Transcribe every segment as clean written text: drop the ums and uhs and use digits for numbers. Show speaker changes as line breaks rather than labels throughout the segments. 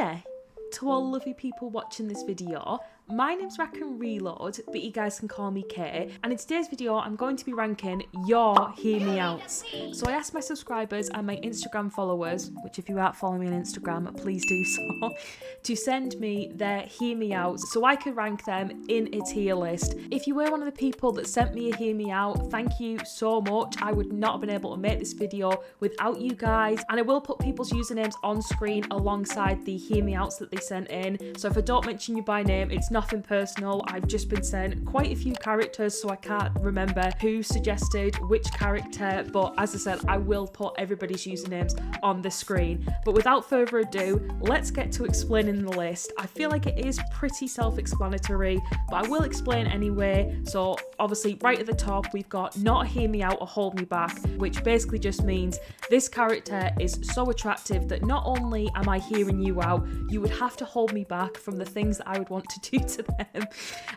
there to all lovely people watching this video. My name's 𝗪𝗚𝗡𝗙𝗥𝗘, but you guys can call me Kay. And in today's video, I'm going to be ranking your Hear Me Outs. So I asked my subscribers and my Instagram followers, which if you aren't following me on Instagram, please do so, to send me their Hear Me Outs so I could rank them in a tier list. If you were one of the people that sent me a Hear Me Out, thank you so much. I would not have been able to make this video without you guys. And I will put people's usernames on screen alongside the Hear Me Outs that they sent in. So if I don't mention you by name, it's nothing personal. I've just been sent quite a few characters, so I can't remember who suggested which character, but as I said, I will put everybody's usernames on the screen. But without further ado, let's get to explaining the list. I feel like it is pretty self-explanatory, but I will explain anyway. So obviously right at the top, we've got not hear me out or hold me back, which basically just means this character is so attractive that not only am I hearing you out, you would have to hold me back from the things that I would want to do to them.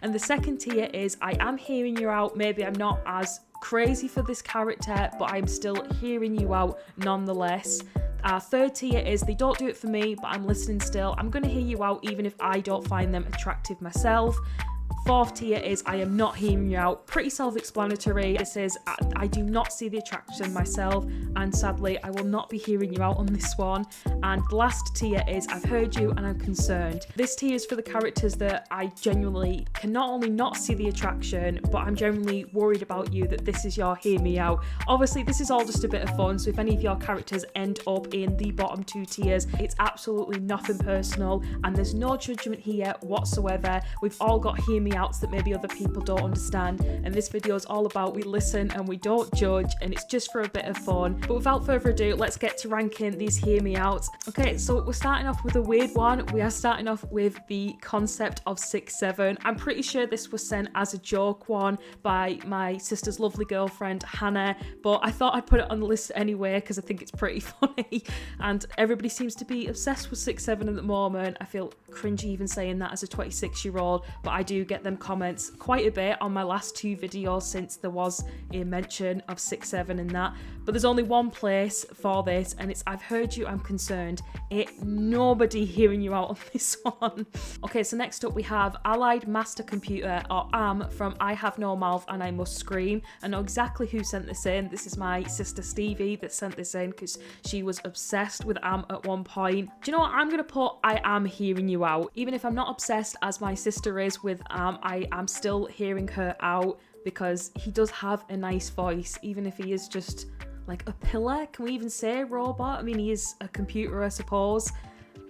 And the second tier is I am hearing you out, maybe I'm not as crazy for this character, but I'm still hearing you out nonetheless. Our third tier is they don't do it for me, but I'm listening still. I'm going to hear you out even if I don't find them attractive myself. Fourth tier is I am not hearing you out. Pretty self-explanatory. This is I do not see the attraction myself, and sadly I will not be hearing you out on this one. And the last tier is I've heard you and I'm concerned. This tier is for the characters that I genuinely can not only not see the attraction, but I'm genuinely worried about you, that this is your hear me out. Obviously this is all just a bit of fun, so if any of your characters end up in the bottom two tiers, it's absolutely nothing personal and there's no judgment here whatsoever. We've all got hear me outs that maybe other people don't understand, and this video is all about we listen and we don't judge, and it's just for a bit of fun. But without further ado, let's get to ranking these hear me outs. Okay, so we're starting off with a weird one. We are starting off with the concept of 6'7". I'm pretty sure this was sent as a joke one by my sister's lovely girlfriend Hannah, but I thought I'd put it on the list anyway because I think it's pretty funny, and everybody seems to be obsessed with 6'7" at the moment. I feel cringy even saying that as a 26-year-old, but I do get them comments quite a bit on my last two videos since there was a mention of 6'7" and that. But there's only one place for this, and it's I've heard you, I'm concerned. Nobody hearing you out on this one. Okay, so next up we have Allied Master Computer, or AM, from I Have No Mouth and I Must Scream. I know exactly who sent this in. This is my sister Stevie that sent this in because she was obsessed with AM at one point. Do you know what? I'm going to put I am hearing you out. Even if I'm not obsessed as my sister is with AM, I am still hearing her out because he does have a nice voice, even if he is just like a pillar. Can we even say robot? I mean, he is a computer, I suppose,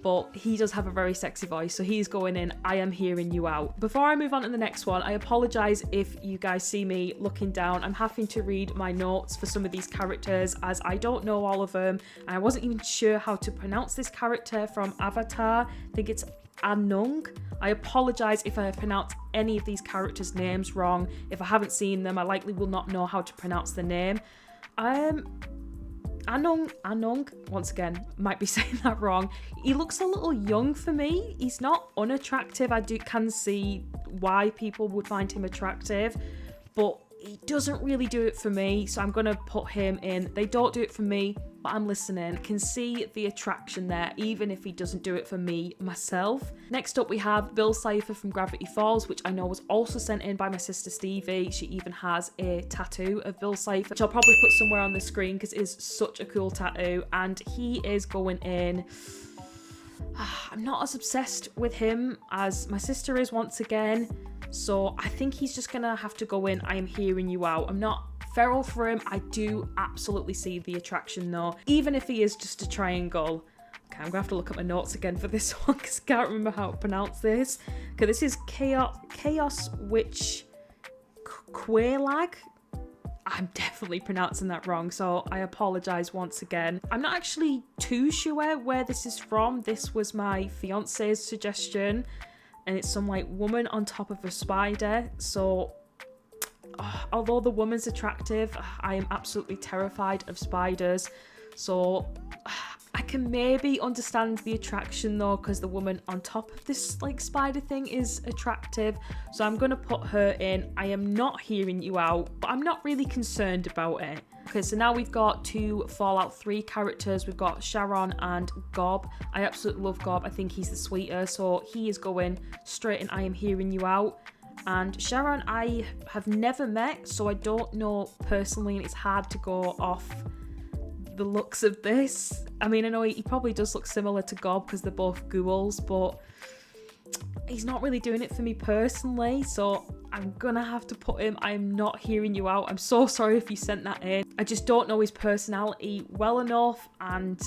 but he does have a very sexy voice, so he's going in I am hearing you out. Before I move on to the next one, I apologise if you guys see me looking down. I'm having to read my notes for some of these characters as I don't know all of them, and I wasn't even sure how to pronounce this character from Avatar. I think it's 𝗪𝗛𝗡𝗥𝗘. I apologise if I pronounce any of these characters' names wrong. If I haven't seen them, I likely will not know how to pronounce the name. 𝗪𝗛𝗡𝗥𝗘, once again, might be saying that wrong. He looks a little young for me. He's not unattractive. I can see why people would find him attractive, but he doesn't really do it for me, so I'm going to put him in. They don't do it for me, but I'm listening. I can see the attraction there, even if he doesn't do it for me myself. Next up, we have Bill Cipher from Gravity Falls, which I know was also sent in by my sister Stevie. She even has a tattoo of Bill Cipher, which I'll probably put somewhere on the screen because it is such a cool tattoo, and he is going in. I'm not as obsessed with him as my sister is once again, so I think he's just gonna have to go in I am hearing you out. I'm not feral for him. I do absolutely see the attraction though, even if he is just a triangle. Okay, I'm gonna have to look at my notes again for this one because I can't remember how to pronounce this. Okay, this is Chaos Witch 𝗪𝗡𝗥𝗘. I'm definitely pronouncing that wrong, so I apologise once again. I'm not actually too sure where this is from. This was my fiance's suggestion, and it's some like woman on top of a spider. So although the woman's attractive, I am absolutely terrified of spiders. So I can maybe understand the attraction though, because the woman on top of this like spider thing is attractive. So I'm gonna put her in I am not hearing you out, but I'm not really concerned about it. Okay, so now we've got two Fallout 3 characters. We've got Sharon and Gob. I absolutely love Gob. I think he's the sweeter, so he is going straight in I am hearing you out. And Sharon I have never met, so I don't know personally, and it's hard to go off the looks of this. I mean, I know he probably does look similar to Gob because they're both ghouls, but he's not really doing it for me personally, so I'm gonna have to put him I am not hearing you out. I'm so sorry if you sent that in. I just don't know his personality well enough, and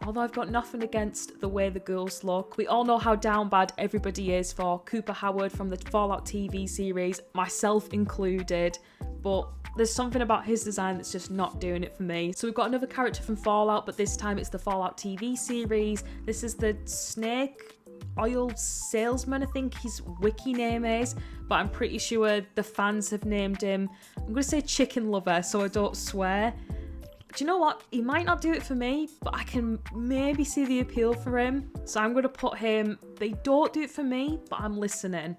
although I've got nothing against the way the girls look, we all know how down bad everybody is for Cooper Howard from the Fallout TV series, myself included, but there's something about his design that's just not doing it for me. So we've got another character from Fallout, but this time it's the Fallout TV series. This is the Snake Oil Salesman, I think his wiki name is, but I'm pretty sure the fans have named him, I'm going to say Chicken Lover, so I don't swear. Do you know what? He might not do it for me, but I can maybe see the appeal for him. So I'm going to put him, they don't do it for me, but I'm listening.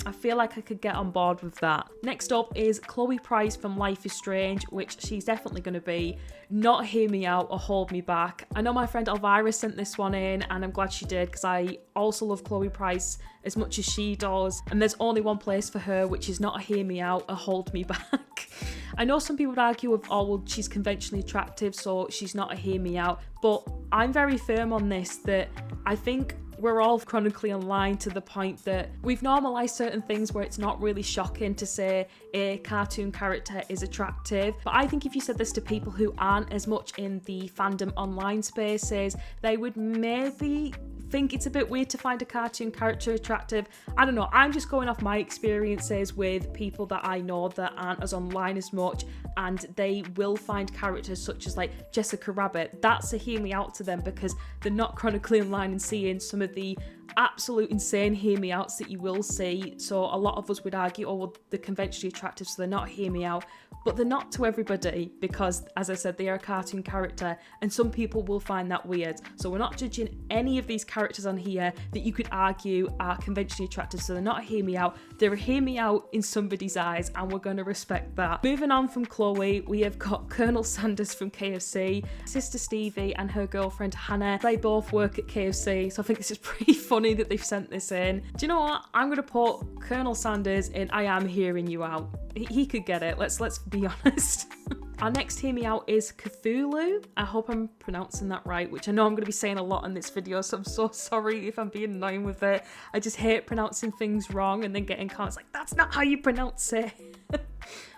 I feel like I could get on board with that. Next up is Chloe Price from Life is Strange, which she's definitely going to be not hear me out or hold me back. I know my friend Elvira sent this one in, and I'm glad she did because I also love Chloe Price as much as she does. And there's only one place for her, which is not a hear me out or hold me back. I know some people would argue with, oh, well, she's conventionally attractive, so she's not a hear me out. But I'm very firm on this, that I think we're all chronically aligned to the point that we've normalised certain things where it's not really shocking to say a cartoon character is attractive. But I think if you said this to people who aren't as much in the fandom online spaces, they would maybe think it's a bit weird to find a cartoon character attractive. I don't know, I'm just going off my experiences with people that I know that aren't as online as much, and they will find characters such as like Jessica Rabbit, that's a hear me out to them because they're not chronically online and seeing some of the absolute insane hear me outs that you will see. So a lot of us would argue, oh well, they're conventionally attractive so they're not hear me out, but they're not to everybody because, as I said, they are a cartoon character and some people will find that weird. So we're not judging any of these characters on here that you could argue are conventionally attractive, so they're not a hear me out, they're a hear me out in somebody's eyes, and we're going to respect that. Moving on from Chloe, we have got Colonel Sanders from KFC, Sister Stevie and her girlfriend Hannah. They both work at KFC, so I think this is pretty funny that they've sent this in. Do you know what? I'm going to put Colonel Sanders in I am hearing you out. He could get it, let's be honest. Our next hear me out is Cthulhu. I hope I'm pronouncing that right, which I know I'm going to be saying a lot in this video, so I'm so sorry if I'm being annoying with it. I just hate pronouncing things wrong and then getting comments like, that's not how you pronounce it.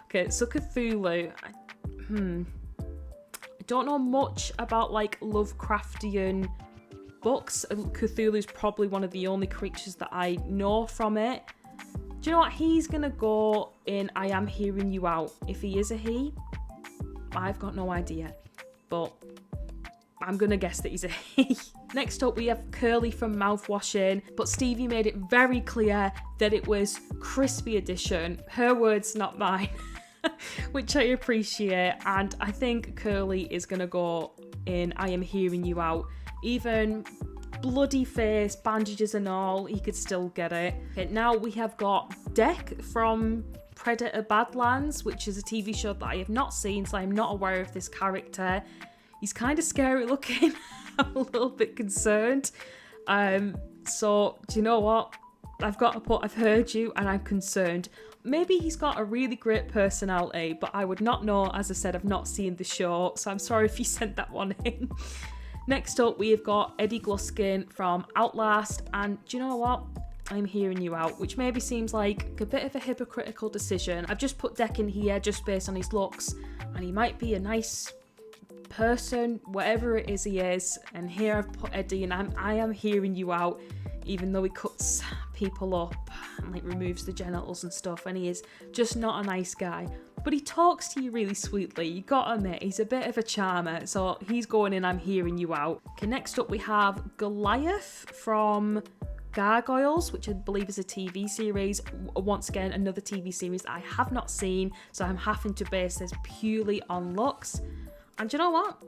Okay, so Cthulhu. I don't know much about like Lovecraftian books. Cthulhu's probably one of the only creatures that I know from it. Do you know what? He's going to go in I am hearing you out. If he is a he, I've got no idea, but I'm going to guess that he's a he. Next up, we have Curly from Mouthwashing, but Stevie made it very clear that it was crispy edition. Her words, not mine, which I appreciate. And I think Curly is going to go in I am hearing you out. Even bloody face, bandages and all, he could still get it. Okay, now we have got Deck from Predator Badlands, which is a TV show that I have not seen, so I'm not aware of this character. He's kind of scary looking. I'm a little bit concerned. So do you know what? I've got to put I've heard you and I'm concerned. Maybe he's got a really great personality, but I would not know. As I said, I've not seen the show, so I'm sorry if you sent that one in. Next up, we have got Eddie Gluskin from Outlast, and do you know what? I'm hearing you out, which maybe seems like a bit of a hypocritical decision. I've just put Deck in here just based on his looks, and he might be a nice person, whatever it is he is, and here I've put Eddie, and I am hearing you out, even though he cuts people up and like removes the genitals and stuff, and he is just not a nice guy. But he talks to you really sweetly, you gotta admit, he's a bit of a charmer, so he's going in I'm hearing you out. Okay, next up we have Goliath from Gargoyles, which I believe is a TV series. Once again, another TV series that I have not seen, so I'm having to base this purely on looks. And do you know what?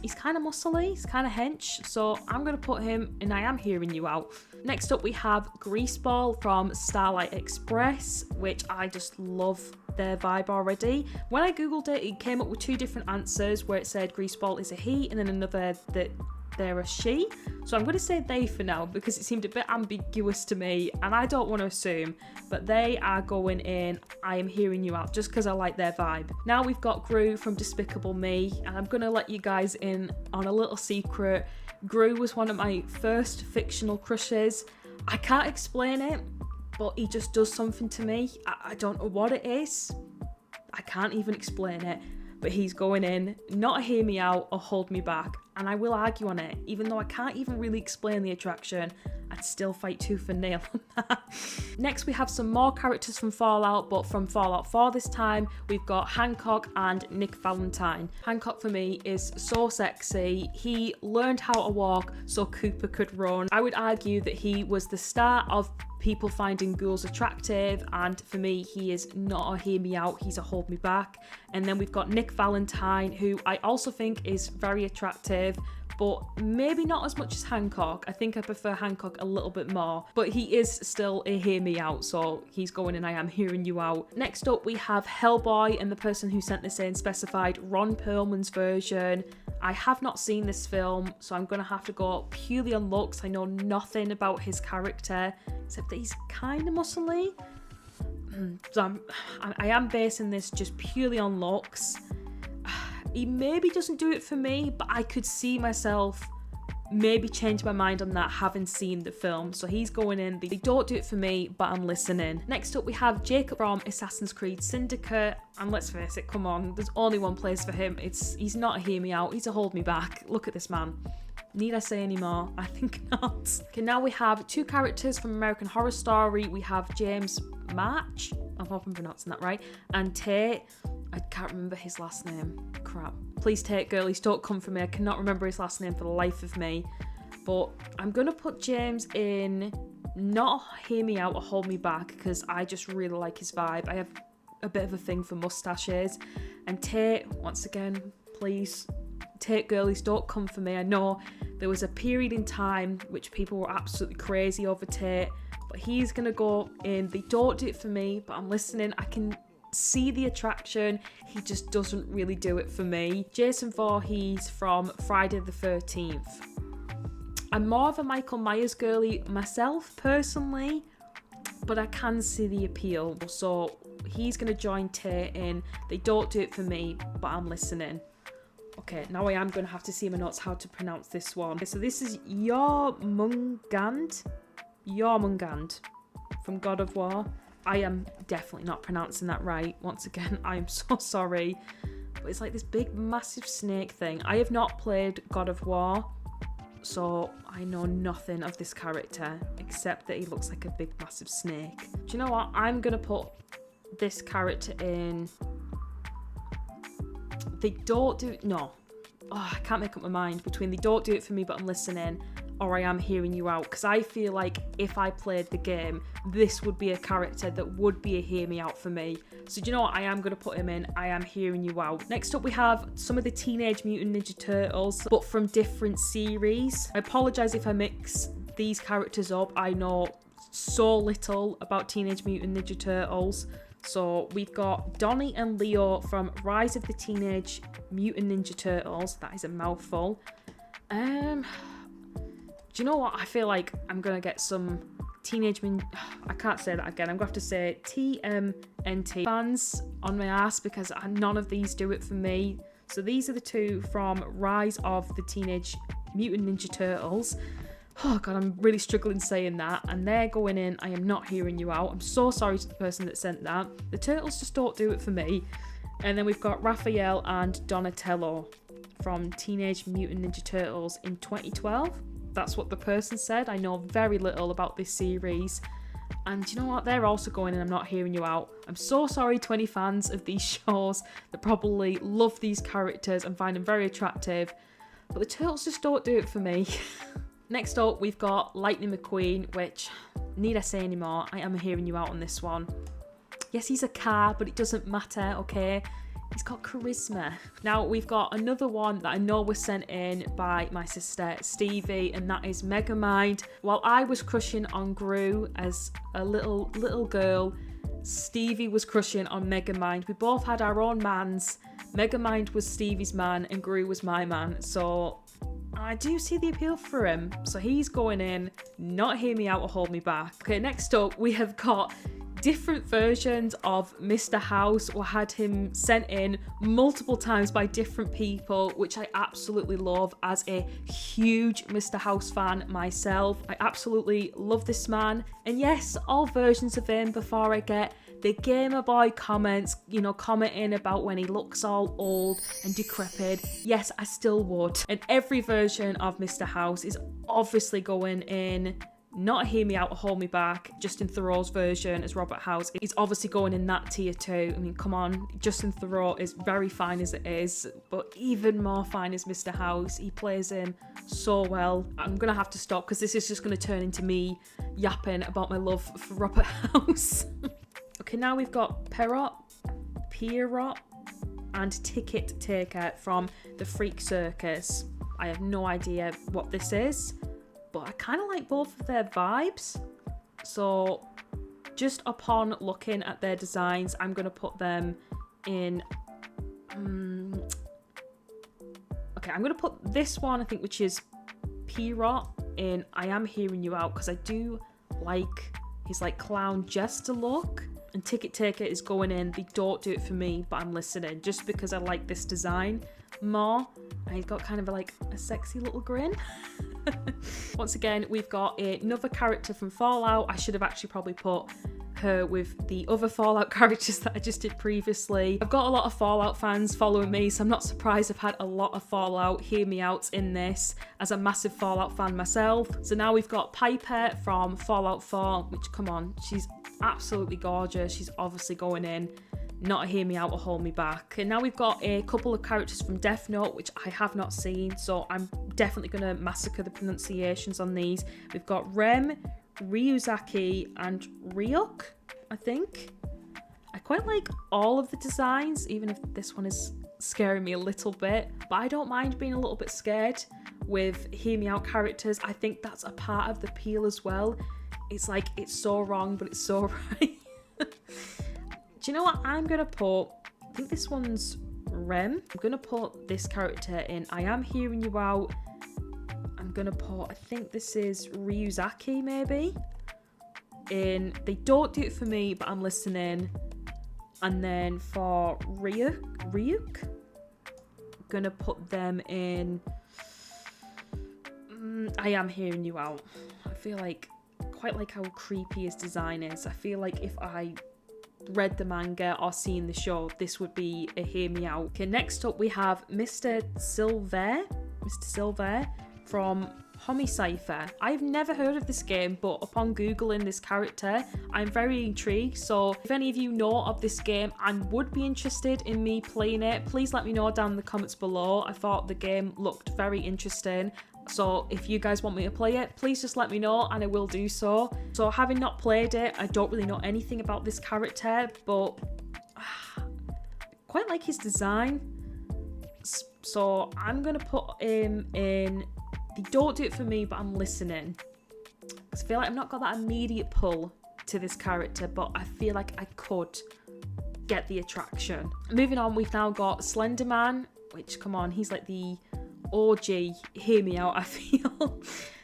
He's kind of muscly, he's kind of hench, so I'm going to put him in I Am Hearing You Out. Next up we have Greaseball from Starlight Express, which I just love their vibe already. When I googled it, it came up with 2 different answers where it said Greaseball is a he and then another that they're a she. So I'm going to say they for now because it seemed a bit ambiguous to me and I don't want to assume, but they are going in I Am Hearing You Out just because I like their vibe. Now we've got Gru from Despicable Me, and I'm going to let you guys in on a little secret. Gru was one of my first fictional crushes. I can't explain it, but he just does something to me. I don't know what it is. I can't even explain it. But he's going in, not a hear me out or hold me back. And I will argue on it. Even though I can't even really explain the attraction, I'd still fight tooth and nail on that. Next we have some more characters from Fallout, but from Fallout 4 this time. We've got Hancock and Nick Valentine. Hancock for me is so sexy. He learned how to walk so Cooper could run. I would argue that he was the start of people finding ghouls attractive, and for me he is not a hear me out, he's a hold me back. And then we've got Nick Valentine, who I also think is very attractive, but maybe not as much as Hancock. I think I prefer Hancock a little bit more, but he is still a hear me out, so he's going in I Am Hearing You Out. Next up we have Hellboy, and the person who sent this in specified Ron Perlman's version. I have not seen this film, so I'm going to have to go purely on looks. I know nothing about his character, except that he's kind of muscly. So I am basing this just purely on looks. He maybe doesn't do it for me, but I could see myself maybe change my mind on that having seen the film. So he's going in. They don't do it for me, but I'm listening. Next up we have Jacob from Assassin's Creed Syndicate, and let's face it, come on, there's only one place for him. He's not a hear me out, he's a hold me back. Look at this man. Need I say any more? I think not. Okay, now we have 2 characters from American Horror Story. We have James March, I hope I'm pronouncing that right, and Tate. I can't remember his last name. Crap. Please, Tate girlies, don't come for me. I cannot remember his last name for the life of me. But I'm going to put James in not hear me out or hold me back because I just really like his vibe. I have a bit of a thing for mustaches. And Tate, once again, please, Tate girlies, don't come for me. I know there was a period in time which people were absolutely crazy over Tate, but he's going to go in. They don't do it for me, but I'm listening. I can see the attraction, he just doesn't really do it for me. Jason Voorhees from Friday the 13th. I'm more of a Michael Myers girly myself personally, but I can see the appeal, so he's going to join Tate in. They don't do it for me, but I'm listening. Okay, now I am going to have to see my notes how to pronounce this one. Okay, so this is 𝗪𝗛𝗓𝗏 from God of War. I am definitely not pronouncing that right. Once again, I am so sorry. But it's like this big, massive snake thing. I have not played God of War, so I know nothing of this character, except that he looks like a big, massive snake. Do you know what? I'm going to put this character in. They don't do it. No. Oh, I can't make up my mind between they don't do it for me, but I'm listening, or I Am Hearing You Out, because I feel like if I played the game, this would be a character that would be a hear me out for me. So do you know what? I am going to put him in I Am Hearing You Out. Next up we have some of the Teenage Mutant Ninja Turtles, but from different series. I apologise if I mix these characters up. I know so little about Teenage Mutant Ninja Turtles. So we've got Donnie and Leo from Rise of the Teenage Mutant Ninja Turtles. That is a mouthful. Do you know what? I feel like I'm going to get some I can't say that again. I'm going to have to say TMNT fans on my ass because none of these do it for me. So these are the 2 from Rise of the Teenage Mutant Ninja Turtles. Oh God, I'm really struggling saying that. And they're going in I Am Not Hearing You Out. I'm so sorry to the person that sent that. The Turtles just don't do it for me. And then we've got Raphael and Donatello from Teenage Mutant Ninja Turtles in 2012. That's what the person said. I know very little about this series. And you know what? They're also going in I'm Not Hearing You Out. I'm so sorry to any fans of these shows that probably love these characters and find them very attractive. But the Turtles just don't do it for me. Next up, we've got Lightning McQueen, which, need I say any more? I Am Hearing You Out on this one. Yes, he's a car, but it doesn't matter, okay? He's got charisma. Now we've got another one that I know was sent in by my sister Stevie, and that is Megamind. While I was crushing on Gru as a little girl, Stevie was crushing on Megamind. We both had our own mans. Megamind was Stevie's man and Gru was my man. So I do see the appeal for him. So he's going in, not Hear Me Out or Hold Me Back. Okay, next up we have got different versions of Mr. House. We had him sent in multiple times by different people, which I absolutely love as a huge Mr. House fan myself. I absolutely love this man. And yes, all versions of him before I get the gamer boy comments, you know, commenting about when he looks all old and decrepit. Yes, I still would. And every version of Mr. House is obviously going in not Hear Me Out or Hold Me Back. Justin Theroux's version as Robert House is obviously going in that tier too. I mean, come on, Justin Theroux is very fine as it is, but even more fine as Mr. House. He plays him so well. I'm gonna have to stop because this is just gonna turn into me yapping about my love for Robert House. Okay, now we've got Pierrot, and 𝗙𝗘𝗥𝗘 from the Freak Circus. I have no idea what this is, but I kind of like both of their vibes. So just upon looking at their designs, I'm going to put them in... Okay, I'm going to put this one, I think, which is Pierrot, in I Am Hearing You Out, because I do like his like clown jester look. And 𝗙𝗘𝗥𝗘 is going in the Don't Do It For Me, But I'm Listening, just because I like this design more. And he's got kind of like a sexy little grin. Once again, we've got another character from Fallout. I should have actually probably put her with the other Fallout characters that I just did previously. I've got a lot of Fallout fans following me, so I'm not surprised I've had a lot of Fallout Hear Me Outs in this, as a massive Fallout fan myself. So now we've got Piper from Fallout 4, which, come on, she's absolutely gorgeous. She's obviously going in not a Hear Me Out or Hold Me Back. And now we've got a couple of characters from Death Note, which I have not seen, so I'm definitely going to massacre the pronunciations on these. We've got Rem, Ryuzaki, and Ryuk, I think. I quite like all of the designs, even if this one is scaring me a little bit, but I don't mind being a little bit scared with Hear Me Out characters. I think that's a part of the appeal as well. It's like, it's so wrong, but it's so right. Do you know what I'm going to put? I think this one's Rem. I'm going to put this character in I Am Hearing You Out. I'm going to put, I think this is Ryuzaki maybe. In They Don't Do It For Me, But I'm Listening. And then for Ryuk, I'm going to put them in I Am Hearing You Out. I feel like, quite like how creepy his design is. I feel like if I read the manga or seen the show, this would be a Hear Me Out. Okay, next up we have Mr. Silver from Homicypher. I've never heard of this game, but upon googling this character, I'm very intrigued. So if any of you know of this game and would be interested in me playing it, please let me know down in the comments below. I thought the game looked very interesting. So if you guys want me to play it, please just let me know and I will do so. So having not played it, I don't really know anything about this character, but quite like his design. So I'm going to put him in They Don't Do It For Me, But I'm Listening. Because I feel like I've not got that immediate pull to this character, but I feel like I could get the attraction. Moving on, we've now got Slenderman, which, come on, he's like the OG Hear Me Out, I feel.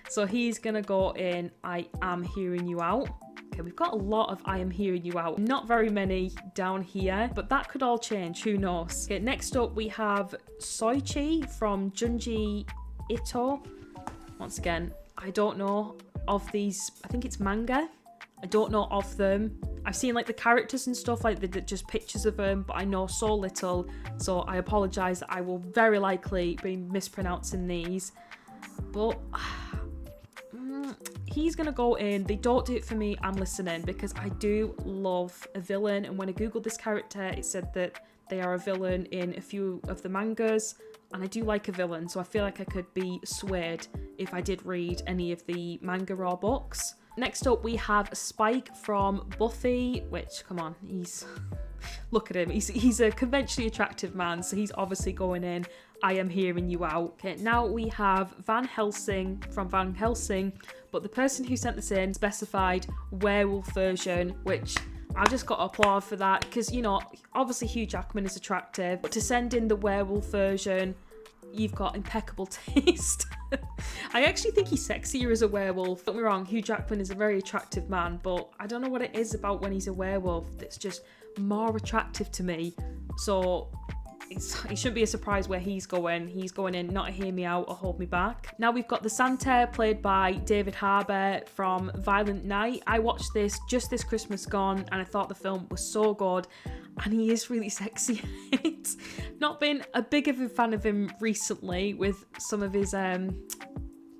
So he's gonna go in I Am Hearing You Out. Okay, we've got a lot of I Am Hearing You Out, not very many down here, but that could all change, who knows. Okay, next up we have Soichi from Junji Ito. Once again, I don't know of these, I think it's manga. I don't know of them. I've seen like the characters and stuff, like just pictures of them, but I know so little, so I apologise that I will very likely be mispronouncing these. But he's gonna go in They Don't Do It For Me, I'm Listening, because I do love a villain, and when I googled this character, it said that they are a villain in a few of the mangas, and I do like a villain, so I feel like I could be swayed if I did read any of the manga or books. Next up, we have Spike from Buffy, which, come on, look at him. He's a conventionally attractive man, so he's obviously going in, I am hearing you out. Okay, now we have Van Helsing from Van Helsing, but the person who sent this in specified werewolf version, which I just got to applaud for that, because, you know, obviously Hugh Jackman is attractive, but to send in the werewolf version, you've got impeccable taste. I actually think he's sexier as a werewolf. Don't get me wrong, Hugh Jackman is a very attractive man, but I don't know what it is about when he's a werewolf that's just more attractive to me. So it shouldn't be a surprise where he's going. He's going in not to hear me out or hold me back. Now we've got the Santa, played by David Harbour from Violent Night. I watched this just this Christmas gone and I thought the film was so good, and he is really sexy in it. Not been a big of a fan of him recently with some of his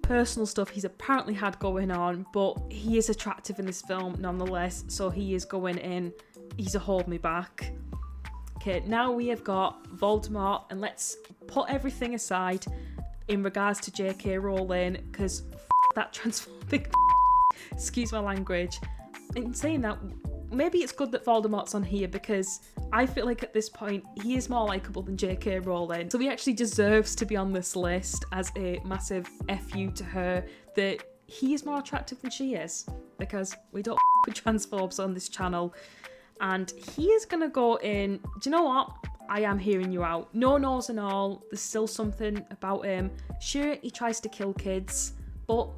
personal stuff he's apparently had going on, but he is attractive in this film nonetheless, so he is going in. He's a hold me back. Okay, now we have got Voldemort, and let's put everything aside in regards to J.K. Rowling, because that transphobic excuse my language. In saying that, maybe it's good that Voldemort's on here, because I feel like at this point he is more likeable than J.K. Rowling, so he actually deserves to be on this list as a massive FU to her, that he is more attractive than she is, because we don't with transphobes on this channel. And he is going to go in, do you know what? I am hearing you out. No nose and all, there's still something about him. Sure, he tries to kill kids, but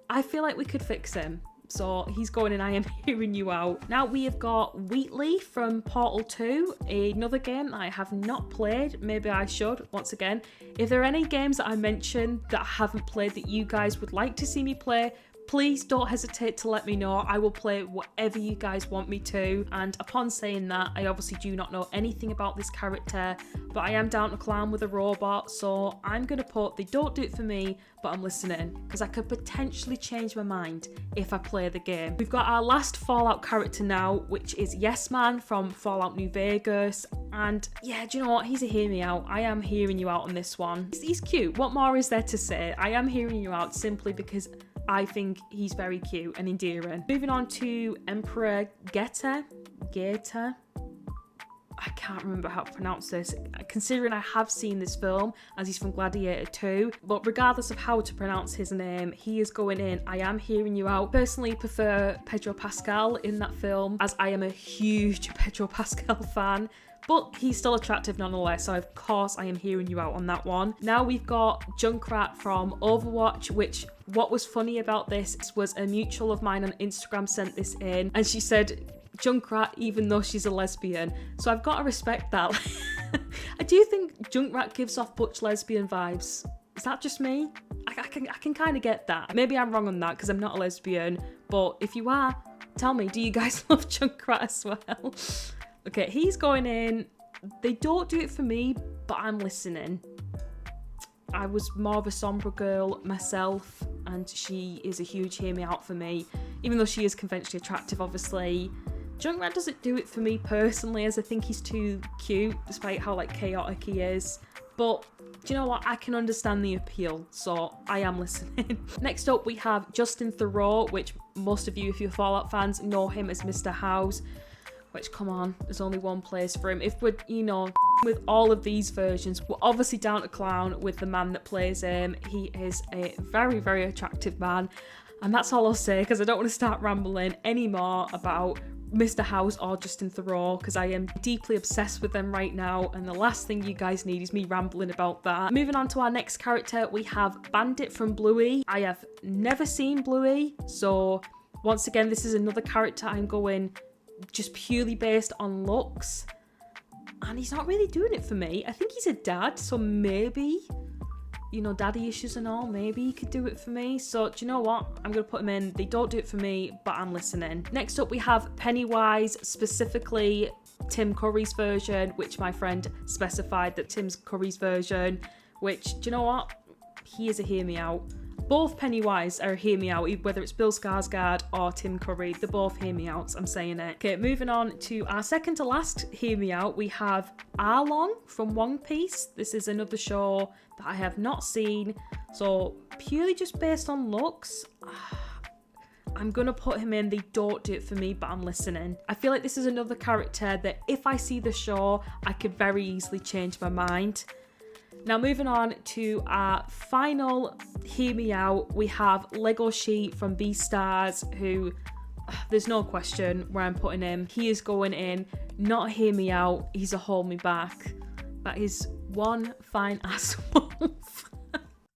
I feel like we could fix him. So he's going in, I am hearing you out. Now we have got Wheatley from Portal 2, another game that I have not played. Maybe I should, once again. If there are any games that I mentioned that I haven't played that you guys would like to see me play, please don't hesitate to let me know. I will play whatever you guys want me to. And upon saying that, I obviously do not know anything about this character, but I am down to clown with a robot, so I'm going to put, they don't do it for me, but I'm listening, because I could potentially change my mind if I play the game. We've got our last Fallout character now, which is Yes Man from Fallout New Vegas. And yeah, do you know what? He's a hear me out. I am hearing you out on this one. He's cute. What more is there to say? I am hearing you out simply because I think he's very cute and endearing. Moving on to 𝗪𝗛𝗥𝗘. I can't remember how to pronounce this, considering I have seen this film, as he's from Gladiator 2. But regardless of how to pronounce his name, he is going in, I am hearing you out. Personally prefer Pedro Pascal in that film, as I am a huge Pedro Pascal fan. But he's still attractive nonetheless, so of course I am hearing you out on that one. Now we've got Junkrat from Overwatch, which, what was funny about this was a mutual of mine on Instagram sent this in, and she said Junkrat even though she's a lesbian. So I've got to respect that. I do think Junkrat gives off butch lesbian vibes. Is that just me? I can kind of get that. Maybe I'm wrong on that because I'm not a lesbian, but if you are, tell me, do you guys love Junkrat as well? Okay, he's going in. They don't do it for me, but I'm listening. I was more of a Sombra girl myself, and she is a huge hear me out for me, even though she is conventionally attractive, obviously. Junkrat doesn't do it for me personally, as I think he's too cute, despite how chaotic he is. But do you know what? I can understand the appeal, so I am listening. Next up, we have Justin Theroux, which most of you, if you're Fallout fans, know him as Mr. House. Which, come on, there's only one place for him. If we're, with all of these versions, we're obviously down to clown with the man that plays him. He is a very, very attractive man. And that's all I'll say, because I don't want to start rambling anymore about Mr. House or Justin Theroux, because I am deeply obsessed with them right now, and the last thing you guys need is me rambling about that. Moving on to our next character, we have Bandit from Bluey. I have never seen Bluey, so once again, this is another character I'm going just purely based on looks, and he's not really doing it for me. I think he's a dad, so maybe, daddy issues and all, maybe he could do it for me. So do you know what, I'm gonna put him in. They don't do it for me, but I'm listening. Next up, we have Pennywise, specifically Tim Curry's version, which my friend specified that Tim Curry's version, which, do you know what, he is a hear me out. Both Pennywise are hear me out, whether it's Bill Skarsgård or Tim Curry. They're both hear me outs, I'm saying it. Okay, moving on to our second to last hear me out, we have Arlong from One Piece. This is another show that I have not seen, so purely just based on looks, I'm gonna put him in the don't do it for me, but I'm listening. I feel like this is another character that if I see the show, I could very easily change my mind. Now moving on to our final Hear Me Out, we have Legoshi from Beastars, who there's no question where I'm putting him. He is going in, not Hear Me Out, he's a Hold Me Back. That is one fine ass wolf.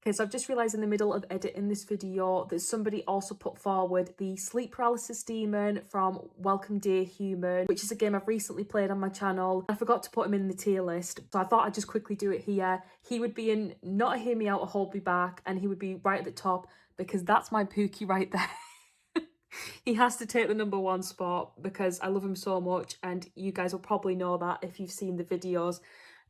Okay, so I've just realised in the middle of editing this video that somebody also put forward the Sleep Paralysis Demon from Welcome Dear Human, which is a game I've recently played on my channel. I forgot to put him in the tier list, so I thought I'd just quickly do it here. He would be in not a Hear Me Out or Hold Me Back, and he would be right at the top because that's my Pookie right there. He has to take the #1 spot because I love him so much, and you guys will probably know that if you've seen the videos.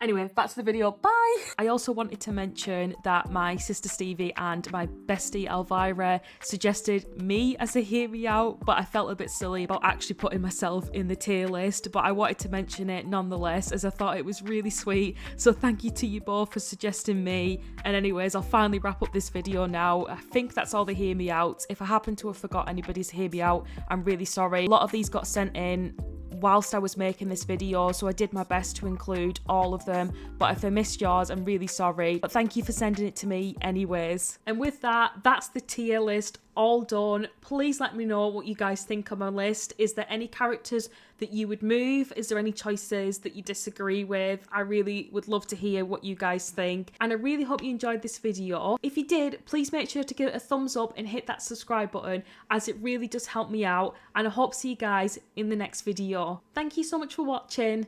Anyway, back to the video. Bye! I also wanted to mention that my sister Stevie and my bestie Elvira suggested me as a Hear Me Out, but I felt a bit silly about actually putting myself in the tier list, but I wanted to mention it nonetheless as I thought it was really sweet. So thank you to you both for suggesting me. And anyways, I'll finally wrap up this video now. I think that's all the Hear Me Outs. If I happen to have forgot anybody's Hear Me Out, I'm really sorry. A lot of these got sent in whilst I was making this video, so I did my best to include all of them, but if I missed yours, I'm really sorry, but thank you for sending it to me anyways. And with that, that's the tier list all done. Please let me know what you guys think on my list. Is there any characters that you would move? Is there any choices that you disagree with? I really would love to hear what you guys think, and I really hope you enjoyed this video. If you did, please make sure to give it a thumbs up and hit that subscribe button, as it really does help me out, and I hope to see you guys in the next video. Thank you so much for watching.